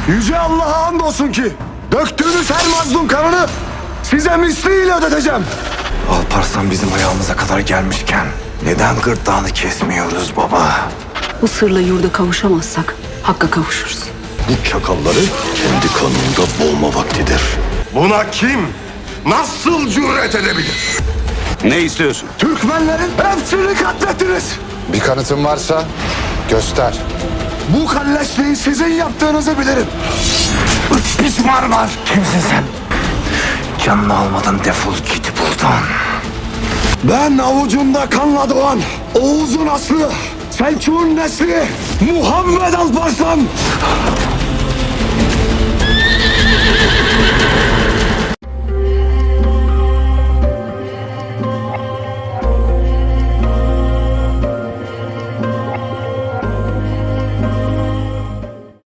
Yüce Allah'a andolsun ki döktüğünüz her mazlum kanını size misliyle ödeteceğim. Alparslan bizim ayağımıza kadar gelmişken neden gırtlağını kesmiyoruz baba? Bu sırla yurda kavuşamazsak Hakk'a kavuşuruz. Bu çakalları kendi kanında boğma vaktidir. Buna kim nasıl cüret edebilir? Ne istiyorsun? Türkmenlerin hepsini katlettiniz. Bir kanıtın varsa göster. Bu kalleşliği sizin yaptığınızı bilirim. Pis Marmar! Kimsin sen? Canını almadan defol git buradan. Ben avucunda kanla doğan Oğuz'un aslı, Selçuk'un nesli Muhammed Alparslan.